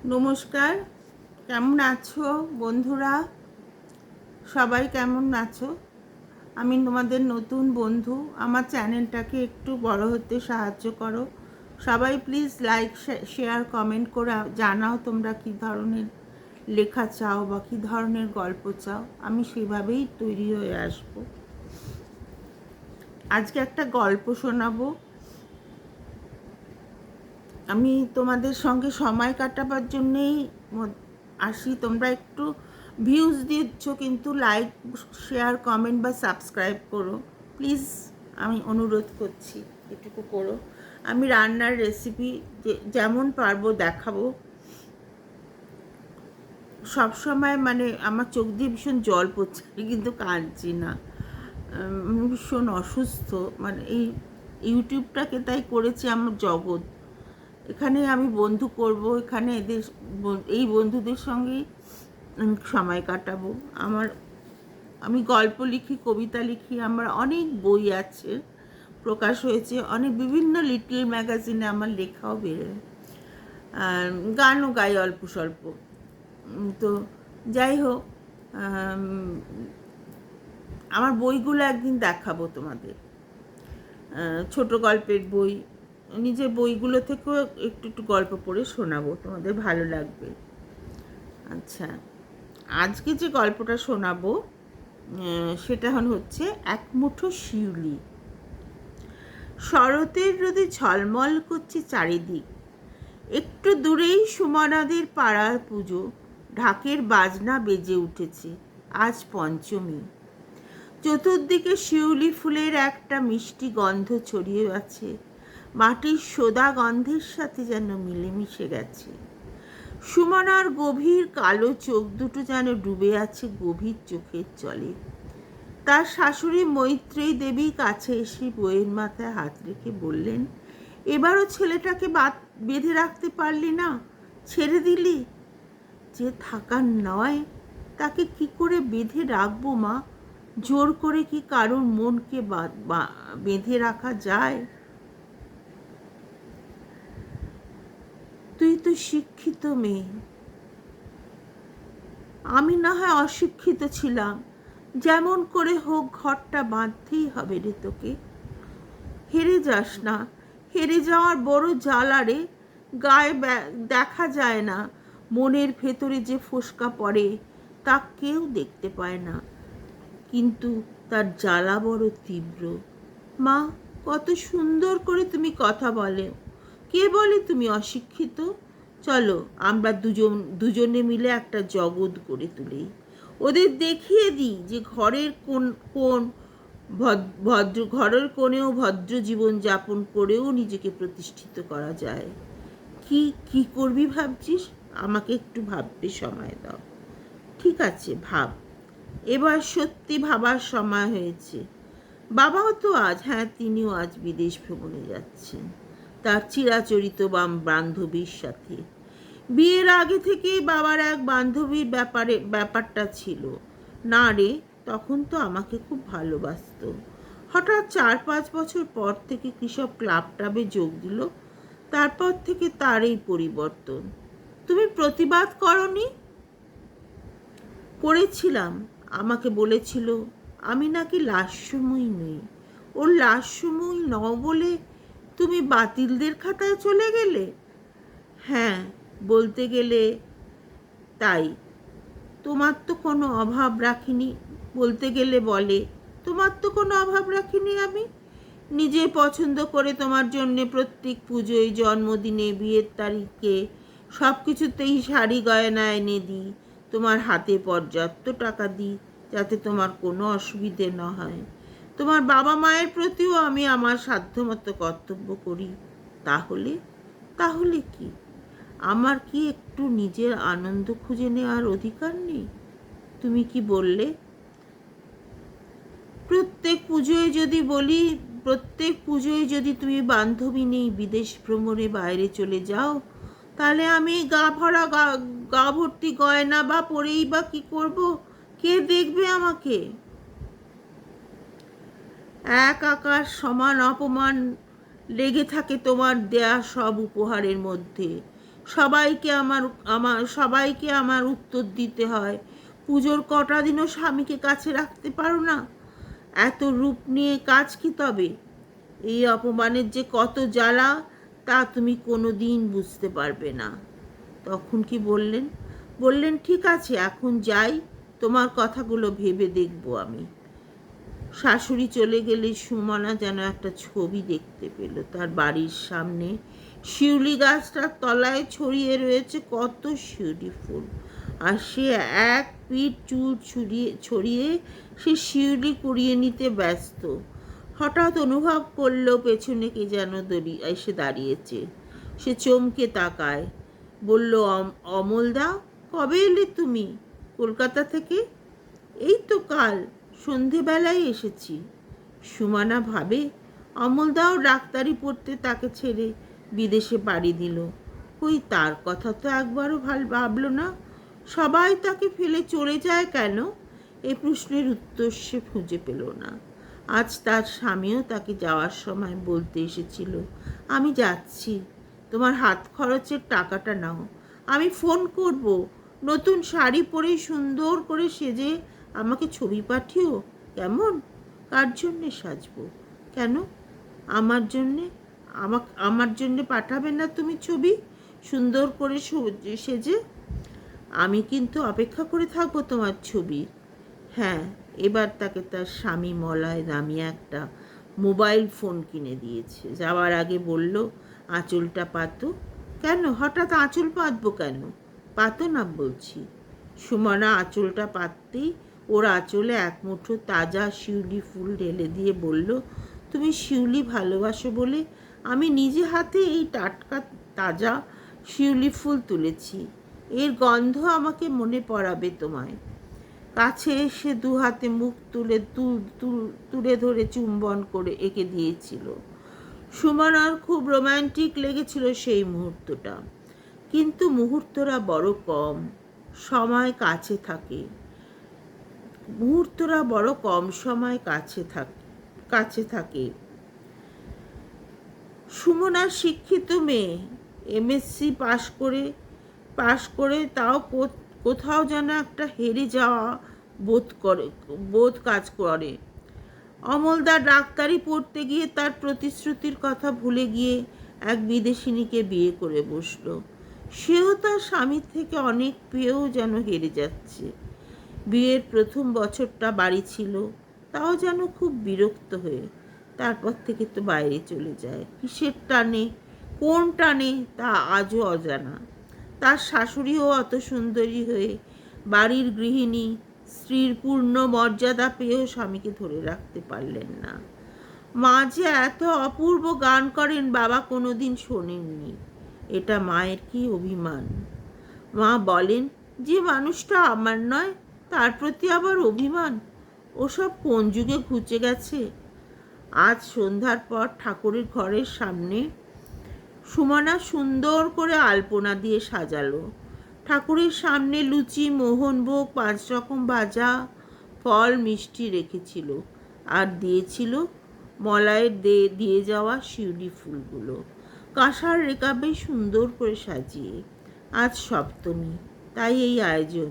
নমস্কার। কেমন আছো বন্ধুরা? সবাই কেমন আছো? আমি তোমাদের নতুন বন্ধু। আমার চ্যানেলটাকে একটু বড় হতে সাহায্য করো। সবাই প্লিজ লাইক শেয়ার কমেন্ট করে জানাও তোমরা কী ধরনের লেখা চাও বা কী ধরনের গল্প চাও। আমি সেভাবেই তৈরি হয়ে আসব। আজকে একটা গল্প শোনাবো। আমি তোমাদের সঙ্গে সময় কাটাবার জন্যেই আসি। তোমরা একটু ভিউজ দিচ্ছ, কিন্তু লাইক শেয়ার কমেন্ট বা সাবস্ক্রাইব করো প্লিজ, আমি অনুরোধ করছি এটুকু করো। আমি রান্নার রেসিপি যেমন পারবো দেখাবো। সবসময় মানে আমার চোখ দিয়ে ভীষণ জল পড়ছে, কিন্তু কাঁদছি না। আমি ভীষণ অসুস্থ, মানে এই ইউটিউবটাকে তাই করেছি আমার জগৎ। এখানে আমি বন্ধু করব, এখানে এই বন্ধুদের সঙ্গেই আমি সময় কাটাবো। আমি গল্প লিখি, কবিতা লিখি, আমার অনেক বই আছে, প্রকাশ হয়েছে অনেক বিভিন্ন লিটল ম্যাগাজিনে, আমার লেখাও বেরোয়, গানও গাই অল্প স্বল্প। তো যাই হোক, আমার বইগুলো একদিন দেখাবো তোমাদের। ছোট গল্পের বই, নিজের বইগুলো থেকেও একটু একটু গল্প পড়ে শোনাবো, তোমাদের ভালো লাগবে। আচ্ছা, আজকে যে গল্পটা শোনাবো সেটা হচ্ছে এক মুঠো শিউলি। শরতের রোদে ঝলমল করছে চারিদিক। একটু দূরেই সুমনাদের পাড়ার পুজো, ঢাকের বাজনা বেজে উঠেছে। আজ পঞ্চমী। চতুর্দিকে শিউলি ফুলের একটা মিষ্টি গন্ধ ছড়িয়ে আছে, মাটির সোদা গন্ধের সাথে যেন মিলেমিশে গেছে। সুমনার গভীর কালো চোখ দুটো যেন ডুবে আছে গভীর চোখের জলে। তার শাশুড়ি মৈত্রেয়ী দেবী কাছে এসে বইয়ের মাথায় হাত রেখে বললেন, এবারও ছেলেটাকে বেঁধে রাখতে পারলি না, ছেড়ে দিলি। যে থাকার নয় তাকে কি করে বেঁধে রাখবো মা? জোর করে কি কারোর মনকে বেঁধে রাখা যায়? তুই তো শিক্ষিত মেয়ে, আমি না হয় অশিক্ষিত ছিলাম, যেমন করে হোক ঘরটা বাঁধতেই হবে রে তোকে। হেরে যাস না, হেরে যাওয়ার বড় জ্বালা রে। গায়ে দেখা যায় না, মনের ভেতরে যে ফোসকা পড়ে তা কেউ দেখতে পায় না, কিন্তু তার জ্বালা বড় তীব্র। মা, কত সুন্দর করে তুমি কথা বলে। কে বলে তুমি অশিক্ষিত? চলো আমরা দুজনে মিলে একটা জগৎ গড়ে তুলি। ওদের দেখিয়ে দিই যে ঘরের কোণেও ভদ্র জীবন যাপন করেও নিজেকে প্রতিষ্ঠিত করা যায়। কি করবি ভাবছিস? আমাকে একটু ভাবতে সময় দাও। ঠিক আছে, ভাব। এবার সত্যি ভাবার সময় হয়েছে। বাবাও তো আজ, তিনিও আজ বিদেশ ভ্রমণে যাচ্ছেন, তার চিরাচরিত বান্ধবীর সাথে। বিয়ের আগে থেকেই বাবার এক বান্ধবীর ব্যাপারটা ছিল। না রে, তখন তো আমাকে খুব ভালোবাসতো। হঠাৎ 4-5 বছর পর থেকে কৃষক ক্লাবে যোগ দিল, তারপর থেকে তার এই পরিবর্তন। তুমি প্রতিবাদ করনি? করেছিলাম। আমাকে বলেছিল আমি নাকি লাস্যময়ী নই। ওর লাস্যময়ী নও বলে তুমি বাতিলদের খাতায় চলে গেলে। হ্যাঁ, বলতে গেলে তাই। তোমার তো কোনো অভাব রাখিনি, বলতে গেলে বলে তোমার তো কোনো অভাব রাখিনি আমি। নিজে পছন্দ করে তোমার জন্যে প্রত্যেক পুজোয়, জন্মদিনে, বিয়ের তারিখে সব কিছুতেই শাড়ি গয়না এনে দিই। তোমার হাতে পর্যাপ্ত টাকা দিই যাতে তোমার কোনো অসুবিধে না হয়। তোমার বাবা মায়ের প্রতিও আমি আমার সাধ্যমতো কর্তব্য করি। তাহলে তাহলে কি আমার কি একটু নিজের আনন্দ খুঁজে নেওয়ার অধিকার নেই? তুমি কি বললে? প্রত্যেক পুজোয় যদি তুমি বান্ধবী নেই বিদেশ ভ্রমণে বাইরে চলে যাও, তাহলে আমি গা ভর্তি গয়না বা পরেই বা কি করব? কে দেখবে আমাকে? এক আকাশ সমান অপমান লেগে থাকে তোমার দেয়া সব উপহারের মধ্যে। সবাইকে আমার উত্তর দিতে হয়। পুজোর কটা দিনও স্বামীকে কাছে রাখতে পারো না? এত রূপ নিয়ে কাজ কি তবে? এই অপমানের যে কত জ্বালা তা তুমি কোনো দিন বুঝতে পারবে না। তখন কি বললেন? বললেন, ঠিক আছে, এখন যাই, তোমার কথাগুলো ভেবে দেখব আমি। শাশুড়ি চলে গেলে সুমনা যেন একটা ছবি দেখতে পেল। তার বাড়ির সামনে শিউলি গাছটার তলায় ছড়িয়ে রয়েছে কত শিউলি ফুল, আর সে এক পিঠ চুল ছড়িয়ে সে শিউলি কুড়িয়ে নিতে ব্যস্ত। হঠাৎ অনুভব করলো পেছনে কে যেন এসে দাঁড়িয়েছে। সে চমকে তাকায়, বলল, অমলদা, কবে এলে তুমি কলকাতা থেকে? এই তো কাল সন্ধেবেলায় এসেছি। সুমনা ভাবে, অমলদাও ডাক্তারি পড়তে তাকে ছেড়ে বিদেশে পাড়ি দিল। কই, তার কথা তো একবারও ভাবল না। সবাই তাকে ফেলে চলে যায় কেন? এই প্রশ্নের উত্তর সে খুঁজে পেল না। আজ তার স্বামীও তাকে যাওয়ার সময় বলতে এসেছিল, আমি যাচ্ছি, তোমার হাত খরচের টাকাটা নাও, আমি ফোন করব, নতুন শাড়ি পরে সুন্দর করে সেজে আমাকে ছবি পাঠিও, কেমন? কার জন্যে সাজবো? কেন? আমার জন্যে? আমার জন্যে পাঠাবে না তুমি ছবি সুন্দর করে সেজে? আমি কিন্তু অপেক্ষা করে থাকবো তোমার ছবি। হ্যাঁ, এবার তাকে তার স্বামী মলয় দামি একটা মোবাইল ফোন কিনে দিয়েছে। যাওয়ার আগে বলল, আঁচলটা পাতো। কেন? হঠাৎ আঁচল পাতবো কেন? পাতো না বলছি। সুমনা আঁচলটা পাততেই ওর আঁচলে এক মুঠো তাজা শিউলি ফুল ঢেলে দিয়ে বলল, তুমি শিউলি ভালোবাসো বলে আমি নিজে হাতে এই টাটকা তাজা শিউলি ফুল তুলেছি। এর গন্ধ আমাকে মনে পড়াবে তোমায়। কাছে এসে দু হাতে মুখ তুলে ধরে চুম্বন করে এঁকে দিয়েছিল। সুমনার খুব রোম্যান্টিক লেগেছিল সেই মুহূর্তটা। কিন্তু মুহূর্তরা বড় কম সময় কাছে থাকে। কাছে থাকে। সুমনা শিক্ষিত মেয়ে, এমএসসি পাশ করে তাও কোথাও যেন একটা হেরে যাওয়া বোধ কাজ করে। অমলদা ডাক্তারি পড়তে গিয়ে তার প্রতিশ্রুতির কথা ভুলে গিয়ে এক বিদেশিনীকে বিয়ে করে বসল। সেও তার স্বামীর থেকে অনেক পেয়েও যেন হেরে যাচ্ছে। বিয়ের প্রথম বছরটা বাড়ি ছিল, তাও যেন খুব বিরক্ত হয়ে। তারপর থেকে তো বাইরে চলে যায়। কিসের টানে, কোন টানে তা আজও অজানা। তার শাশুড়িও অত সুন্দরী হয়ে বাড়ির গৃহিণী স্ত্রীর পূর্ণ মর্যাদা পেয়েও স্বামীকে ধরে রাখতে পারলেন না। মা যে এত অপূর্ব গান করেন বাবা কোনোদিন শোনেননি। এটা মায়ের কি অভিমান! মা বলেন, যে মানুষটা আমার নয় তার প্রতি আবার অভিমান, ওসব কোন যুগে ঘুচে গেছে। আজ সন্ধ্যার পর ঠাকুরের ঘরের সামনে সুমনা সুন্দর করে আলপনা দিয়ে সাজালো। ঠাকুরের সামনে লুচি, মোহনভোগ, 5 রকম ভাজা, ফল, মিষ্টি রেখেছিল, আর দিয়েছিল মলয়ের দিয়ে যাওয়া শিউলি ফুলগুলো কাঁসার রেকাবে সুন্দর করে সাজিয়ে। আজ সপ্তমী, তাই এই আয়োজন।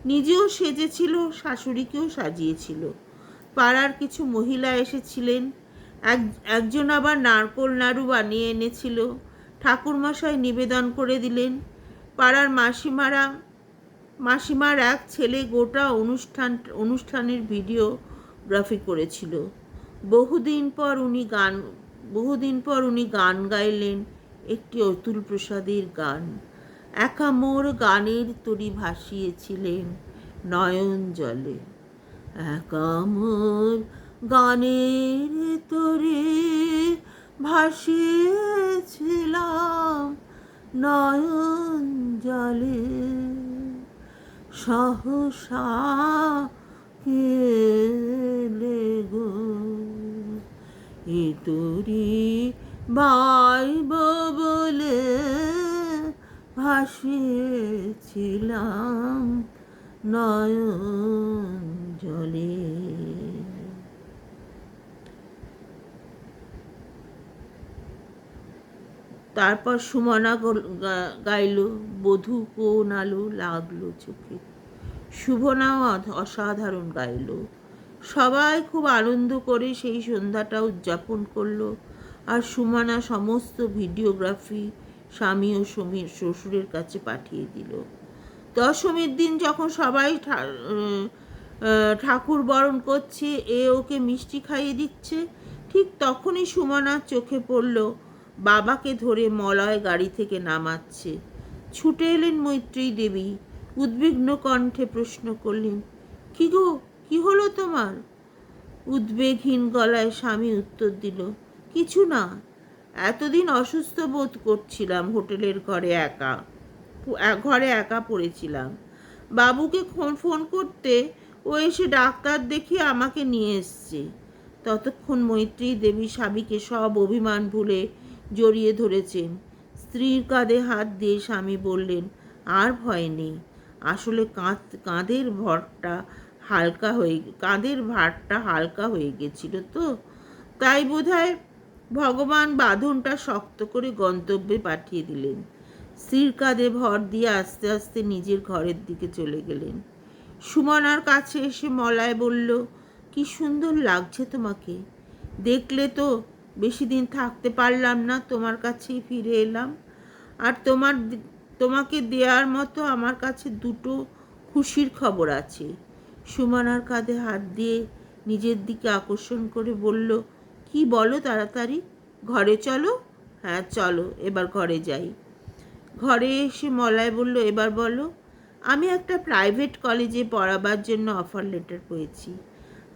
নিজেও সেজেছিল, শাশুড়িকেও সাজিয়েছিল। পাড়ার কিছু মহিলা এসেছিলেন, একজন আবার নারকোল নাড়ু বানিয়ে এনেছিল। ঠাকুরমশাই নিবেদন করে দিলেন। পাড়ার মাসিমার এক ছেলে গোটা অনুষ্ঠানের ভিডিওগ্রাফি করেছিল। বহুদিন পর উনি গান গাইলেন, একটি অতুল প্রসাদের গান। একা মোর গানের তরি ভাসিয়েছিলেন নয়ন জলে। একা মোর গানের তরি ভাসিয়েছিলাম নয়ন জলে, সহসা কেলে গো এ তরি বাইব বলে ভাসিয়েছিলাম নয়ন জলে। তারপর সুমনা গাইল, বধূ কোন আলো লাগলো চোখে। শুভনাও অসাধারণ গাইল। সবাই খুব আনন্দ করে সেই সন্ধ্যাটা উদযাপন করলো। আর সুমনা সমস্ত ভিডিওগ্রাফি স্বামী ও শ্বশুরের কাছে পাঠিয়ে দিল। দশমীর দিন যখন সবাই ঠাকুর বরণ করছে, ওকে মিষ্টি খাইয়ে দিচ্ছে, ঠিক তখনই সুমনার চোখে পড়ল বাবাকে ধরে মলয় গাড়ি থেকে নামাচ্ছে। ছুটে এলেন মৈত্রী দেবী, উদ্বিগ্ন কণ্ঠে প্রশ্ন করলেন, কি গো, কি হলো তোমার? উদ্বেগহীন গলায় স্বামী উত্তর দিল, কিছু না, এতদিন অসুস্থ বোধ করছিলাম, হোটেলের ঘরে একা পড়েছিলাম। বাবুকে ফোন করতে ও এসে ডাক্তার দেখিয়ে আমাকে নিয়ে এসছে। ততক্ষণ মৈত্রী দেবী স্বামীকে সব অভিমান ভুলে জড়িয়ে ধরেছেন। স্ত্রীর কাঁধে হাত দিয়ে স্বামী বললেন, আর ভয় নেই, আসলে কাঁধের ভারটা হালকা হয়ে গেছিল তো, তাই বোধহয় ভগবান বাঁধনটা শক্ত করে গন্তব্যে পাঠিয়ে দিলেন। স্ত্রীর কাঁধে ভর দিয়ে আস্তে আস্তে নিজের ঘরের দিকে চলে গেলেন। সুমনার কাছে এসে মলয় বলল, কি সুন্দর লাগছে তোমাকে, দেখলে তো বেশি দিন থাকতে পারলাম না, তোমার কাছেই ফিরে এলাম। আর তোমাকে দেওয়ার মতো আমার কাছে দুটো খুশির খবর আছে। সুমনার কাঁধে হাত দিয়ে নিজের দিকে আকর্ষণ করে বলল, কি বলো তাড়াতাড়ি, ঘরে চলো। হ্যাঁ চলো, এবার ঘরে যাই। ঘরে এসে মলয় বলল, এবার বলো। আমি একটা প্রাইভেট কলেজে পড়াবার জন্য অফার লেটার পেয়েছি।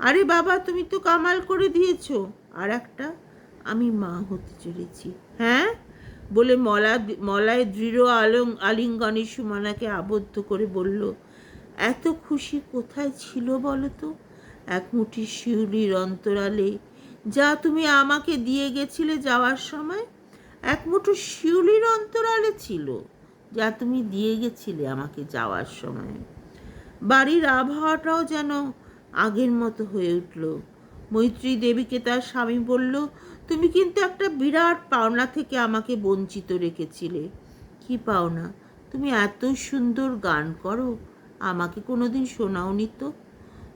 আরে বাবা, তুমি তো কামাল করে দিয়েছো। আর একটা, আমি মা হতে চলেছি। হ্যাঁ বলে মলয় দৃঢ় আলিঙ্গনে সুমনাকে আবদ্ধ করে বলল, এত খুশি কোথায় ছিল বলো তো? এক মুঠি শিউলির অন্তরালে, যা তুমি আমাকে দিয়ে গেছিলে যাওয়ার সময়। এক মুঠো শিউলির অন্তরালে ছিল, যা তুমি দিয়ে গেছিলে আমাকে যাওয়ার সময়। বাড়ির আবহাওয়াটাও যেন আগের মতো হয়ে উঠল। মৈত্রী দেবীকে তার স্বামী বলল, তুমি কিন্তু একটা বিরাট পাওনা থেকে আমাকে বঞ্চিত রেখেছিলে। কি পাওনা? তুমি এত সুন্দর গান করো, আমাকে কোনোদিন শোনাওনি তো।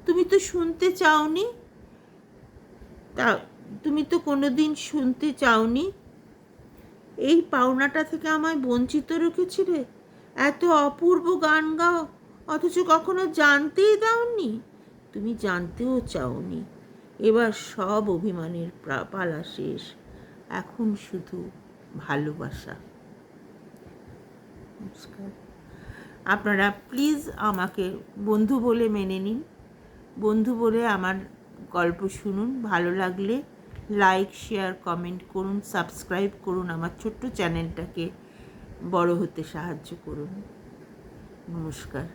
তুমি তো শুনতে চাওনি, তুমি তো কোনোদিন শুনতে চাওনি। এই পাওনাটা থেকে আমায় বঞ্চিত রেখেছিলে। এত অপূর্ব গান গাও, অথচ কখনো জানতেই দাওনি। তুমি জানতেও চাওনি। এবার সব অভিমানের পালা শেষ, এখন শুধু ভালোবাসা। নমস্কার। আপনারা প্লিজ আমাকে বন্ধু বলে মেনে নিন, বন্ধু বলে আমার গল্প শুনুন। ভালো লাগলে লাইক, শেয়ার, কমেন্ট করুন, সাবস্ক্রাইব করুন, আমার ছোট্ট চ্যানেলটাকে বড় হতে সাহায্য করুন। নমস্কার।